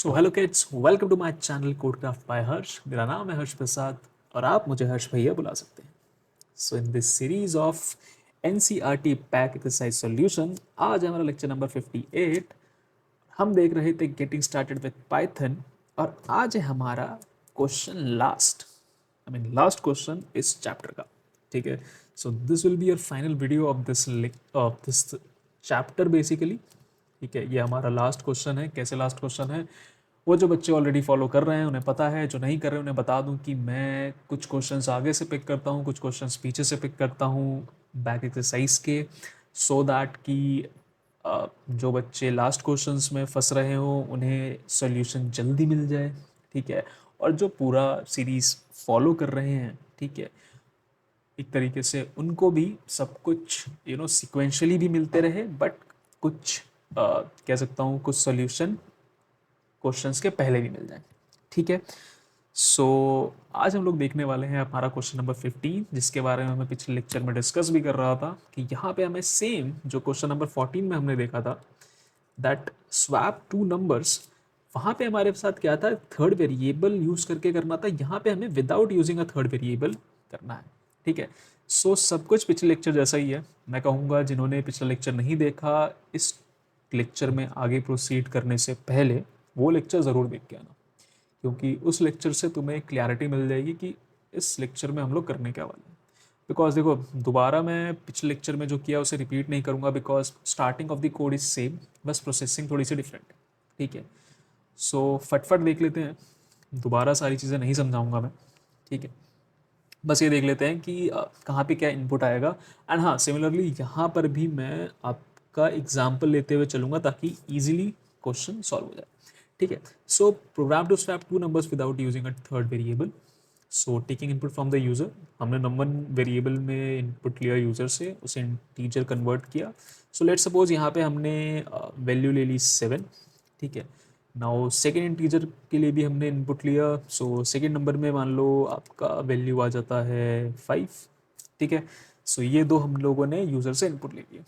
So hello kids, welcome to my channel Codecraft by Harsh. मेरा नाम है हर्ष प्रसाद और आप मुझे हर्ष भैया बुला सकते हैं। So in this series of NCERT back exercise solution, आज हमारा लेक्चर नंबर 58। हम देख रहे थे गेटिंग स्टार्टेड विद पाइथन और आज है हमारा क्वेश्चन लास्ट, लास्ट क्वेश्चन इस चैप्टर का। ठीक है, so this will be your final video of this chapter basically. ठीक है, ये हमारा लास्ट क्वेश्चन है। कैसे लास्ट क्वेश्चन है, वो जो बच्चे ऑलरेडी फॉलो कर रहे हैं उन्हें पता है, जो नहीं कर रहे हैं उन्हें बता दूं कि मैं कुछ क्वेश्चंस आगे से पिक करता हूँ, कुछ क्वेश्चंस पीछे से पिक करता हूँ बैक एक्सरसाइज के, सो दैट कि जो बच्चे लास्ट क्वेश्चंस में फंस रहे हो उन्हें सोल्यूशन जल्दी मिल जाए। ठीक है, और जो पूरा सीरीज फॉलो कर रहे हैं, ठीक है, एक तरीके से उनको भी सब कुछ सिक्वेंशली भी मिलते रहे, बट कुछ कह सकता हूँ कुछ सोल्यूशन क्वेश्चंस के पहले भी मिल जाए। ठीक है, सो आज हम लोग देखने वाले हैं हमारा क्वेश्चन नंबर 15, जिसके बारे में मैं पिछले लेक्चर में डिस्कस भी कर रहा था कि यहाँ पे हमें सेम जो क्वेश्चन नंबर 14 में हमने देखा था, दैट स्वैप टू नंबर्स, वहाँ पे हमारे साथ क्या था, थर्ड वेरिएबल यूज करके करना था। यहाँ पे हमें without using a third variable करना है। ठीक है, सो सब कुछ पिछले लेक्चर जैसा ही है। मैं कहूँगा जिन्होंने पिछला लेक्चर नहीं देखा, इस लेक्चर में आगे प्रोसीड करने से पहले वो लेक्चर ज़रूर देख के आना, क्योंकि उस लेक्चर से तुम्हें क्लैरिटी मिल जाएगी कि इस लेक्चर में हम लोग करने क्या वाले हैं। बिकॉज देखो, दोबारा मैं पिछले लेक्चर में जो किया उसे रिपीट नहीं करूँगा, because starting of the code is same, बस प्रोसेसिंग थोड़ी सी डिफरेंट है। ठीक है, सो फटफट देख लेते हैं, दोबारा सारी चीज़ें नहीं समझाऊंगा मैं। ठीक है, बस ये देख लेते हैं कि कहाँ पे क्या इनपुट आएगा। एंड हाँ, सिमिलरली यहाँ पर भी मैं आपका एग्जाम्पल लेते हुए चलूँगा ताकि ईजिली क्वेश्चन सॉल्व हो जाए। ठीक है, so program to swap two numbers without using a third variable. So taking input from the user, हमने नंबर वेरिएबल में इनपुट लिया यूज़र से, उसे इंटीजर कन्वर्ट किया। सो लेट्स सपोज यहाँ पे हमने वैल्यू ले ली 7। ठीक है, नाउ सेकेंड इंटीजर के लिए भी हमने इनपुट लिया। सो सेकेंड नंबर में मान लो आपका वैल्यू आ जाता है 5। ठीक है, सो ये दो हम लोगों ने यूज़र से इनपुट ले लिया।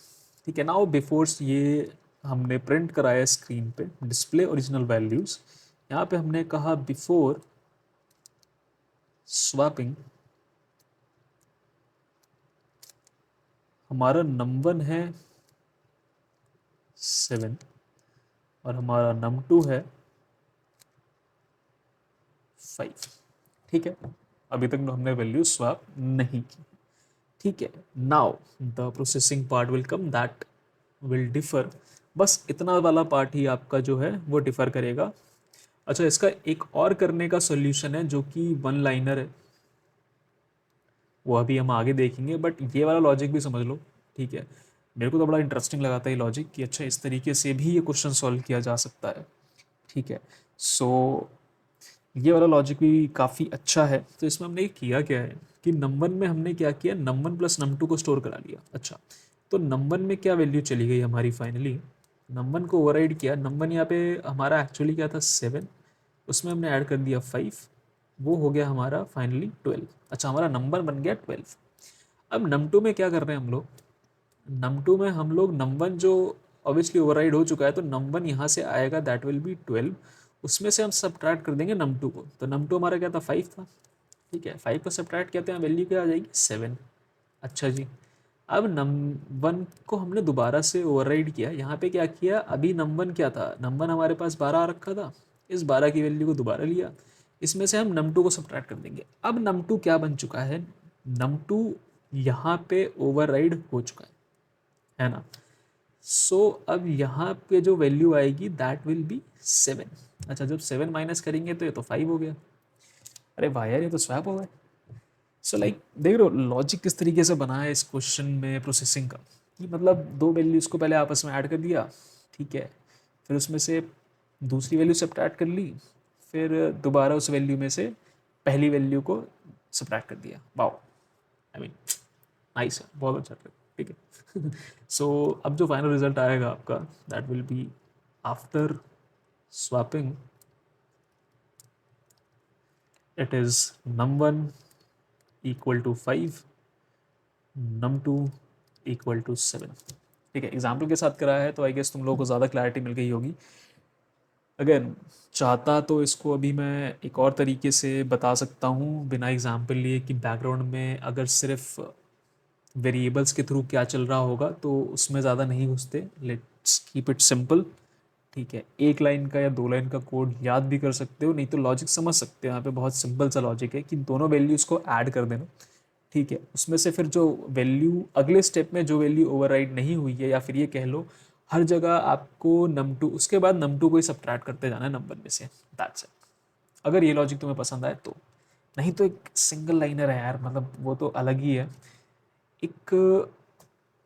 ठीक है, नाउ बिफोर ये हमने प्रिंट कराया स्क्रीन पे डिस्प्ले ओरिजिनल वैल्यूज़, यहाँ पे हमने कहा बिफोर स्वैपिंग हमारा नंबर है 7 और हमारा num2 है 5। ठीक है, अभी तक हमने वैल्यू स्वैप नहीं की। ठीक है, now the processing part will come, that will differ. बस इतना वाला पार्ट ही आपका जो है वो डिफर करेगा। अच्छा, इसका एक और करने का सोल्यूशन है जो कि वन लाइनर है, वो अभी हम आगे देखेंगे, बट ये वाला लॉजिक भी समझ लो। ठीक है, मेरे को तो बड़ा इंटरेस्टिंग लगा था ये लॉजिक कि अच्छा इस तरीके से भी ये क्वेश्चन सॉल्व किया जा सकता है। ठीक है, सो ये वाला लॉजिक भी काफ़ी अच्छा है। तो इसमें हमने किया क्या है कि नंबर में हमने क्या किया, नंबर प्लस num2 को स्टोर करा लिया। अच्छा, तो नंबर में क्या वैल्यू चली गई हमारी फाइनली, नंबर को ओवरराइड किया। नंबर यहाँ पे हमारा एक्चुअली क्या था 7, उसमें हमने ऐड कर दिया 5, वो हो गया हमारा फाइनली 12। अच्छा, हमारा नंबर बन गया 12। अब num2 में क्या कर रहे हैं हम लोग, num2 में हम लोग नंबर जो ऑब्वियसली ओवरराइड हो चुका है, तो नंबर यहाँ से आएगा, दैट विल बी 12। उसमें से हम सब्ट्रैक्ट कर देंगे num2 को, तो num2 हमारा क्या था 5 था। ठीक है, 5 को सब्ट्रैक्ट किया, वैल्यू क्या आ जाएगी 7। अच्छा जी, अब नंबर को हमने दोबारा से ओवरराइड किया। यहाँ पे क्या किया, अभी नंबर क्या था, नंबर हमारे पास 12 आ रखा था, इस 12 की वैल्यू को दोबारा लिया, इसमें से हम num2 को सब्ट्रैक्ट कर देंगे। अब num2 क्या बन चुका है, num2 यहाँ पे ओवरराइड हो चुका है ना। सो अब यहाँ पे जो वैल्यू आएगी दैट विल बी 7। अच्छा, जब 7 माइनस करेंगे तो ये तो 5 हो गया। अरे भाई यार, ये तो स्वैप हो गया। सो लाइक देख रहे हो लॉजिक किस तरीके से बना है इस क्वेश्चन में प्रोसेसिंग का, कि मतलब दो वैल्यूज़ को पहले आपस में ऐड कर दिया। ठीक है, फिर उसमें से दूसरी वैल्यू सब्ट्रैक्ट कर ली, फिर दोबारा उस वैल्यू में से पहली वैल्यू को सब्ट्रैक्ट कर दिया। वाओ, आई मीन नाइस है, बहुत अच्छा ट्रिक। ठीक है, सो अब जो फाइनल रिजल्ट आएगा आपका, that will be after swapping it is num1 equal to 5, num2 equal to 7। ठीक है, एग्जाम्पल के साथ कराया है तो आई गेस तुम लोगों को ज़्यादा क्लैरिटी मिल गई होगी। अगेन चाहता तो इसको अभी मैं एक और तरीके से बता सकता हूँ बिना एग्जाम्पल लिए कि बैकग्राउंड में अगर सिर्फ वेरिएबल्स के थ्रू क्या चल रहा होगा तो उसमें ज़्यादा नहीं घुसते, लेट्स कीप इट सिंपल। ठीक है, एक लाइन का या दो लाइन का कोड याद भी कर सकते हो, नहीं तो लॉजिक समझ सकते हो। यहाँ पे बहुत सिंपल सा लॉजिक है कि दोनों वैल्यूज़ को ऐड कर देना। ठीक है, उसमें से फिर जो वैल्यू अगले स्टेप में जो वैल्यू ओवरराइड नहीं हुई है, या फिर ये कह लो हर जगह आपको नम टू, उसके बाद नम टू को ही सब्ट्रैक्ट करते जाना है नंबर में से, दैट्स इट। अगर ये लॉजिक तुम्हें पसंद आए तो, नहीं तो एक सिंगल लाइनर है यार, मतलब वो तो अलग ही है। एक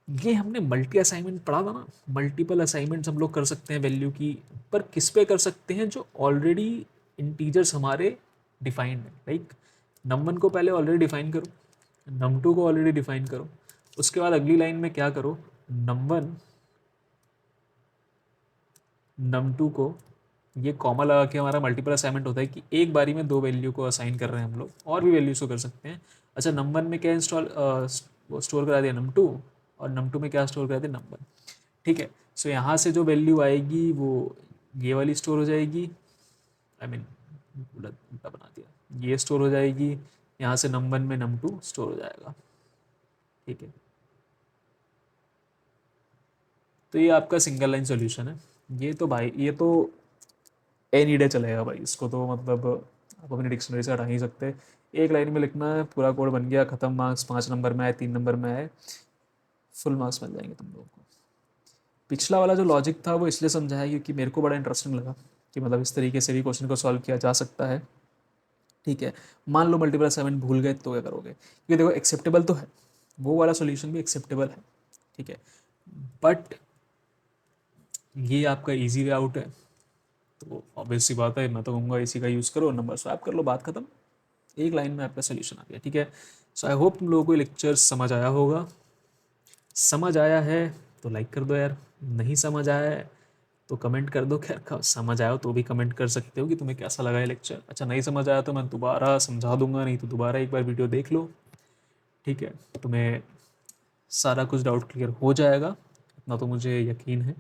ये हमने मल्टी असाइनमेंट पढ़ा था ना, मल्टीपल असाइनमेंट्स हम लोग कर सकते हैं वैल्यू की, पर किस पे कर सकते हैं, जो ऑलरेडी इंटीजर्स हमारे डिफाइंड है। लाइक नम वन को पहले ऑलरेडी डिफाइन करो, नम टू को ऑलरेडी डिफाइन करो, उसके बाद अगली लाइन में क्या करो, नम वन नम टू को ये कॉमा लगा के हमारा मल्टीपल असाइनमेंट होता है कि एक बारी में दो वैल्यू को असाइन कर रहे हैं हम लोग, और भी वैल्यूज को कर सकते हैं। अच्छा, नम वन में क्या इंस्टॉल स्टोर करा दिया नम टू, और नम टू में क्या स्टोर करा दिया नम वन। ठीक है, सो यहाँ से जो वैल्यू आएगी वो ये वाली स्टोर हो जाएगी, आई मीन उल्टा बना दिया, ये स्टोर हो जाएगी, यहाँ से नम वन में नम टू स्टोर हो जाएगा। ठीक है, तो ये आपका सिंगल लाइन सॉल्यूशन है। ये तो भाई ये तो एनी डे चलेगा भाई, इसको तो मतलब आप अपनी डिक्शनरी से हटा नहीं सकते। एक लाइन में लिखना है, पूरा कोड बन गया, खत्म, मार्क्स 5 नंबर में आए, 3 नंबर में आए, फुल मार्क्स मिल जाएंगे तुम लोगों को। पिछला वाला जो लॉजिक था वो इसलिए समझाया क्योंकि मेरे को बड़ा इंटरेस्टिंग लगा कि मतलब इस तरीके से भी क्वेश्चन को सॉल्व किया जा सकता है। ठीक है, मान लो मल्टीपल असाइनमेंट भूल गए तो क्या करोगे, क्योंकि देखो एक्सेप्टेबल तो है, वो वाला सोल्यूशन भी एक्सेप्टेबल है। ठीक है, बट ये आपका ईजी वे आउट है, तो ऑब्वियस सी बात है, मैं तो कहूँगा इसी का यूज़ करो, नंबर स्वैप कर लो, बात खत्म, एक लाइन में आपका सोल्यूशन आ गया। ठीक है, सो आई होप तुम लोगों को लेक्चर समझ आया होगा। समझ आया है तो लाइक कर दो यार, नहीं समझ आया है तो कमेंट कर दो। खैर समझ आया हो तो भी कमेंट कर सकते हो कि तुम्हें कैसा लगा है लेक्चर। अच्छा, नहीं समझ आया तो मैं दोबारा समझा दूंगा, नहीं तो दोबारा एक बार वीडियो देख लो। ठीक है, तुम्हें सारा कुछ डाउट क्लियर हो जाएगा, इतना तो मुझे यकीन है।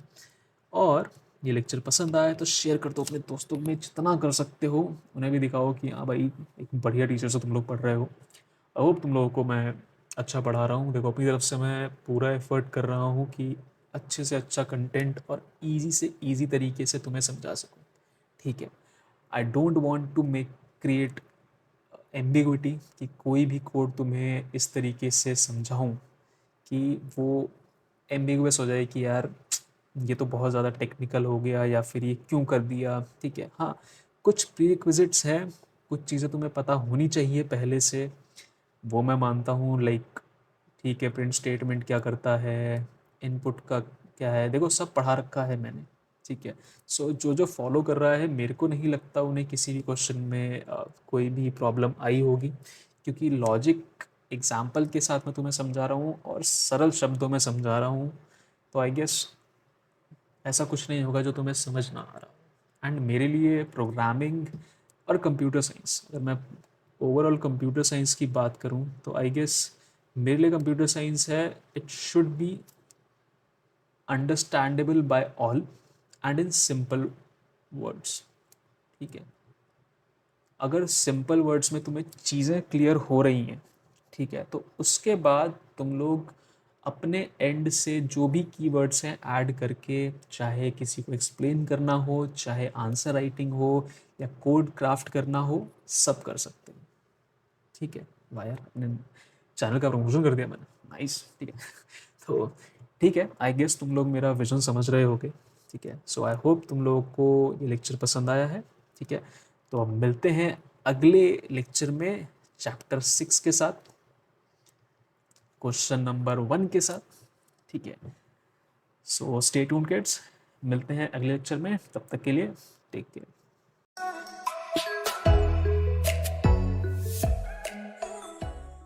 और ये लेक्चर पसंद आए तो शेयर कर दो अपने दोस्तों में, जितना कर सकते हो उन्हें भी दिखाओ कि हाँ भाई, एक बढ़िया टीचर से तुम लोग पढ़ रहे हो। आई होप तुम लोगों को मैं अच्छा पढ़ा रहा हूँ। देखो, अपनी तरफ से मैं पूरा एफर्ट कर रहा हूँ कि अच्छे से अच्छा कंटेंट और इजी से इजी तरीके से तुम्हें समझा सकूँ। ठीक है, I don't want to make create ambiguity, कि कोई भी कोड तुम्हें इस तरीके से समझाऊँ कि वो एम्बिगुअस हो जाए कि यार ये तो बहुत ज़्यादा टेक्निकल हो गया, या फिर ये क्यों कर दिया। ठीक है, हाँ, कुछ प्रीरिक्विजिट्स हैं, कुछ चीज़ें तुम्हें पता होनी चाहिए पहले से, वो मैं मानता हूँ। लाइक ठीक है, प्रिंट स्टेटमेंट क्या करता है, इनपुट का क्या है, देखो सब पढ़ा रखा है मैंने। ठीक है, सो जो जो फॉलो कर रहा है, मेरे को नहीं लगता उन्हें किसी भी क्वेश्चन में कोई भी प्रॉब्लम आई होगी, क्योंकि लॉजिक एग्जाम्पल के साथ मैं तुम्हें समझा रहा हूँ और सरल शब्दों में समझा रहा हूँ। तो आई गेस ऐसा कुछ नहीं होगा जो तुम्हें समझ ना आ रहा। एंड मेरे लिए प्रोग्रामिंग और कंप्यूटर साइंस, अगर मैं ओवरऑल कंप्यूटर साइंस की बात करूं तो आई गेस मेरे लिए कंप्यूटर साइंस है, it should be understandable by all and in simple words. ठीक है, अगर सिंपल वर्ड्स में तुम्हें चीज़ें क्लियर हो रही हैं, ठीक है, तो उसके बाद तुम लोग अपने एंड से जो भी कीवर्ड्स हैं ऐड करके, चाहे किसी को एक्सप्लेन करना हो, चाहे आंसर राइटिंग हो, या कोड क्राफ्ट करना हो, सब कर सकते हो। ठीक है, वाह यार, अपने चैनल का प्रमोशन कर दिया मैंने, नाइस। ठीक है तो ठीक है, आई गेस तुम लोग मेरा विजन समझ रहे होगे। ठीक है, सो आई होप तुम लोगों को ये लेक्चर पसंद आया है। ठीक है, तो अब मिलते हैं अगले लेक्चर में चैप्टर 6 के साथ, क्वेश्चन नंबर 1 के साथ। ठीक है, सो स्टे ट्यून्ड किड्स, मिलते हैं अगले लेक्चर में, तब तक के लिए टेक केयर।